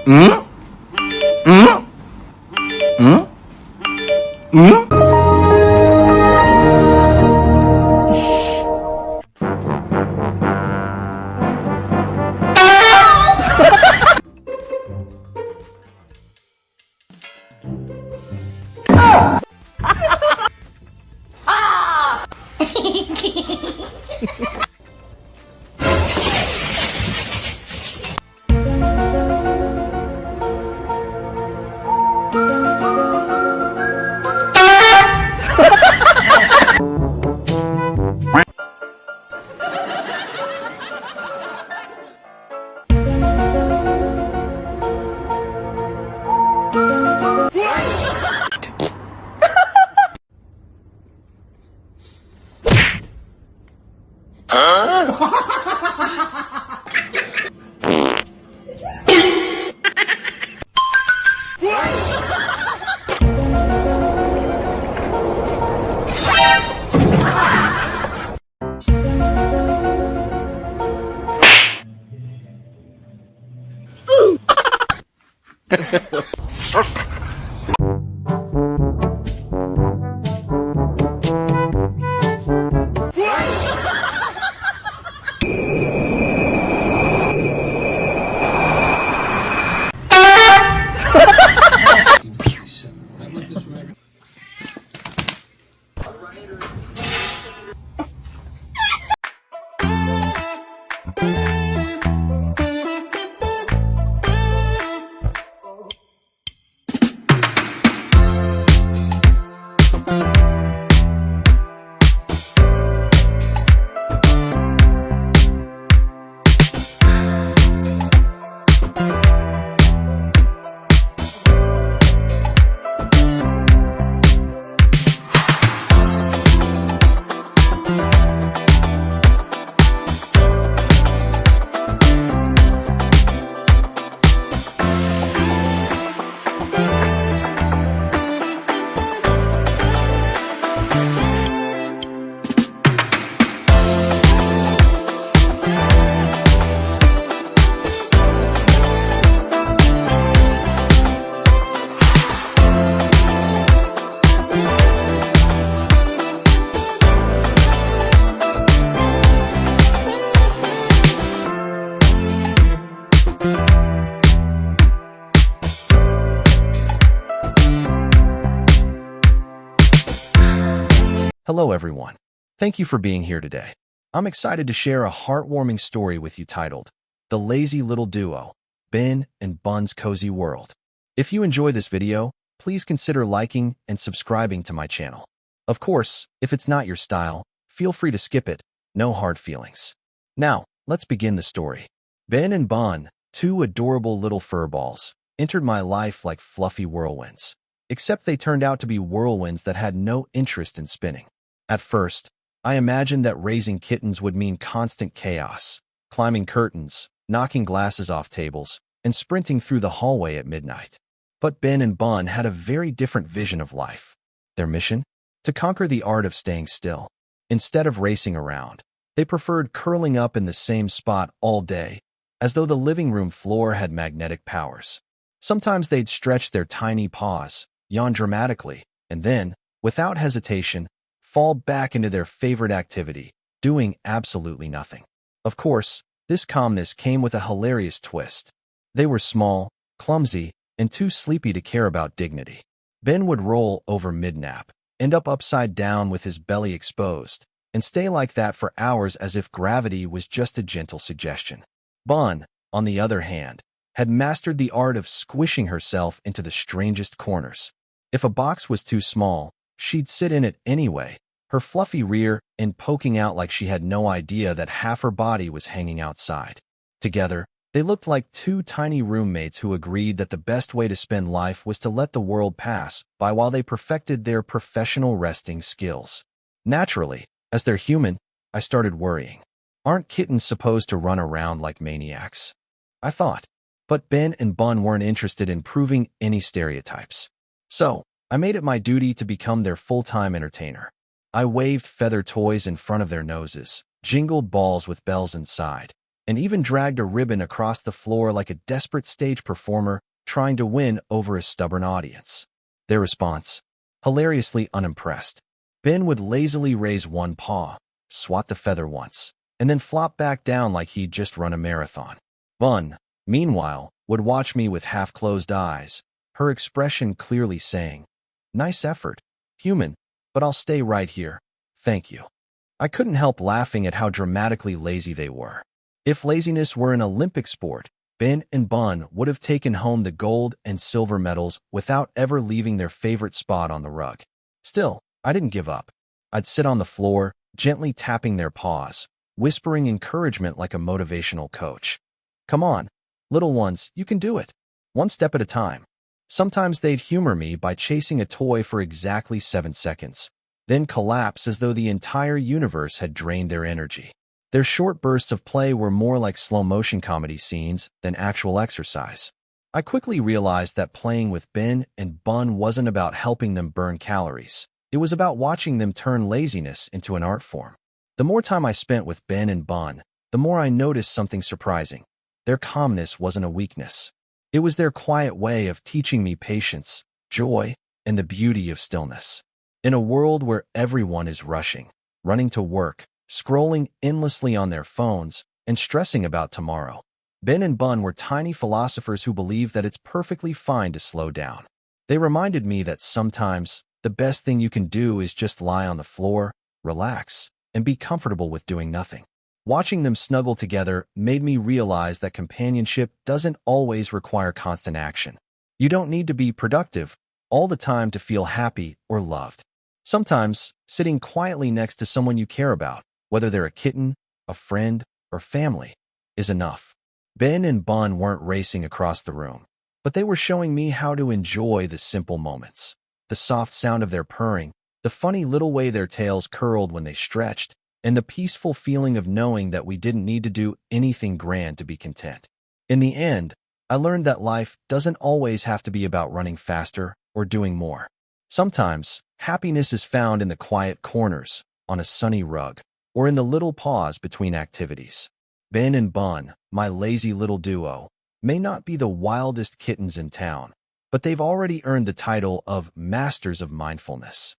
Mm? Mm? Mm? Mm? Hello everyone. Thank you for being here today. I'm excited to share a heartwarming story with you titled, The Lazy Little Duo, Ben and Bun's Cozy World. If you enjoy this video, please consider liking and subscribing to my channel. Of course, if it's not your style, feel free to skip it, no hard feelings. Now, let's begin the story. Ben and Bun, two adorable little furballs, entered my life like fluffy whirlwinds. Except they turned out to be whirlwinds that had no interest in spinning. At first, I imagined that raising kittens would mean constant chaos, climbing curtains, knocking glasses off tables, and sprinting through the hallway at midnight. But Ben and Bun had a very different vision of life. Their mission? To conquer the art of staying still. Instead of racing around, they preferred curling up in the same spot all day, as though the living room floor had magnetic powers. Sometimes they'd stretch their tiny paws, yawn dramatically, and then, without hesitation, fall back into their favorite activity, doing absolutely nothing. Of course, this calmness came with a hilarious twist. They were small, clumsy, and too sleepy to care about dignity. Ben would roll over mid-nap, end up upside down with his belly exposed, and stay like that for hours as if gravity was just a gentle suggestion. Bun, on the other hand, had mastered the art of squishing herself into the strangest corners. If a box was too small, she'd sit in it anyway, her fluffy rear end poking out like she had no idea that half her body was hanging outside. Together, they looked like two tiny roommates who agreed that the best way to spend life was to let the world pass by while they perfected their professional resting skills. Naturally, as they're human, I started worrying. Aren't kittens supposed to run around like maniacs? I thought. But Ben and Bun weren't interested in proving any stereotypes. So, I made it my duty to become their full-time entertainer. I waved feather toys in front of their noses, jingled balls with bells inside, and even dragged a ribbon across the floor like a desperate stage performer trying to win over a stubborn audience. Their response? Hilariously unimpressed. Ben would lazily raise one paw, swat the feather once, and then flop back down like he'd just run a marathon. Bun, meanwhile, would watch me with half-closed eyes, her expression clearly saying, "Nice effort, human, but I'll stay right here. Thank you." I couldn't help laughing at how dramatically lazy they were. If laziness were an Olympic sport, Ben and Bun would have taken home the gold and silver medals without ever leaving their favorite spot on the rug. Still, I didn't give up. I'd sit on the floor, gently tapping their paws, whispering encouragement like a motivational coach. "Come on, little ones, you can do it. One step at a time." Sometimes they'd humor me by chasing a toy for exactly 7 seconds, then collapse as though the entire universe had drained their energy. Their short bursts of play were more like slow-motion comedy scenes than actual exercise. I quickly realized that playing with Ben and Bun wasn't about helping them burn calories. It was about watching them turn laziness into an art form. The more time I spent with Ben and Bun, the more I noticed something surprising. Their calmness wasn't a weakness. It was their quiet way of teaching me patience, joy, and the beauty of stillness. In a world where everyone is rushing, running to work, scrolling endlessly on their phones, and stressing about tomorrow, Ben and Bun were tiny philosophers who believed that it's perfectly fine to slow down. They reminded me that sometimes the best thing you can do is just lie on the floor, relax, and be comfortable with doing nothing. Watching them snuggle together made me realize that companionship doesn't always require constant action. You don't need to be productive all the time to feel happy or loved. Sometimes, sitting quietly next to someone you care about, whether they're a kitten, a friend, or family, is enough. Ben and Bun weren't racing across the room, but they were showing me how to enjoy the simple moments. The soft sound of their purring, the funny little way their tails curled when they stretched, and the peaceful feeling of knowing that we didn't need to do anything grand to be content. In the end, I learned that life doesn't always have to be about running faster or doing more. Sometimes, happiness is found in the quiet corners, on a sunny rug, or in the little pause between activities. Ben and Bun, my lazy little duo, may not be the wildest kittens in town, but they've already earned the title of Masters of Mindfulness.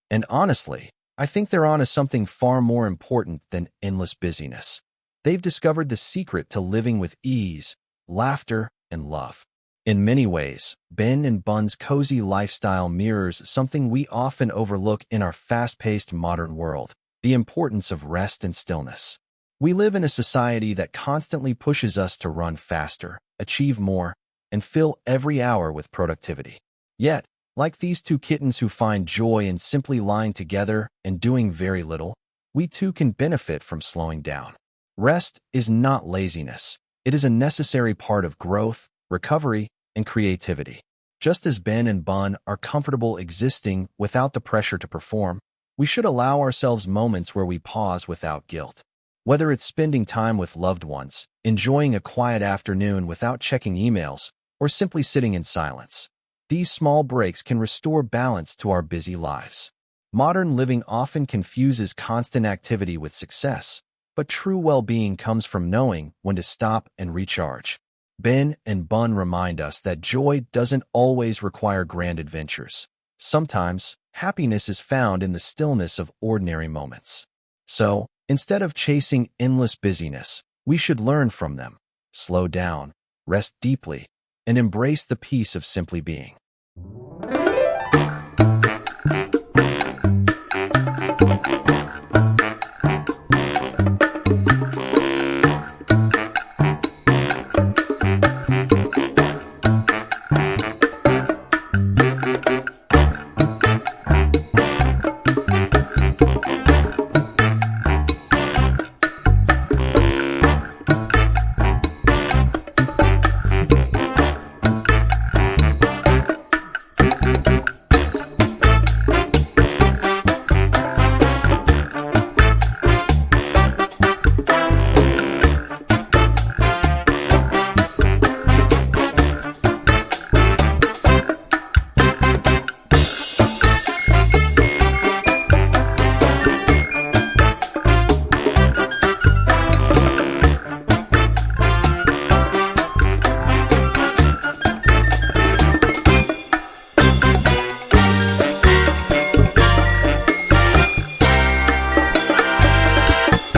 And honestly, I think they're on to something far more important than endless busyness. They've discovered the secret to living with ease, laughter, and love. In many ways, Ben and Bun's cozy lifestyle mirrors something we often overlook in our fast-paced modern world: the importance of rest and stillness. We live in a society that constantly pushes us to run faster, achieve more, and fill every hour with productivity. Yet, like these two kittens who find joy in simply lying together and doing very little, we too can benefit from slowing down. Rest is not laziness. It is a necessary part of growth, recovery, and creativity. Just as Ben and Bun are comfortable existing without the pressure to perform, we should allow ourselves moments where we pause without guilt. Whether it's spending time with loved ones, enjoying a quiet afternoon without checking emails, or simply sitting in silence, these small breaks can restore balance to our busy lives. Modern living often confuses constant activity with success, but true well-being comes from knowing when to stop and recharge. Ben and Bun remind us that joy doesn't always require grand adventures. Sometimes, happiness is found in the stillness of ordinary moments. So, instead of chasing endless busyness, we should learn from them, slow down, rest deeply, and embrace the peace of simply being.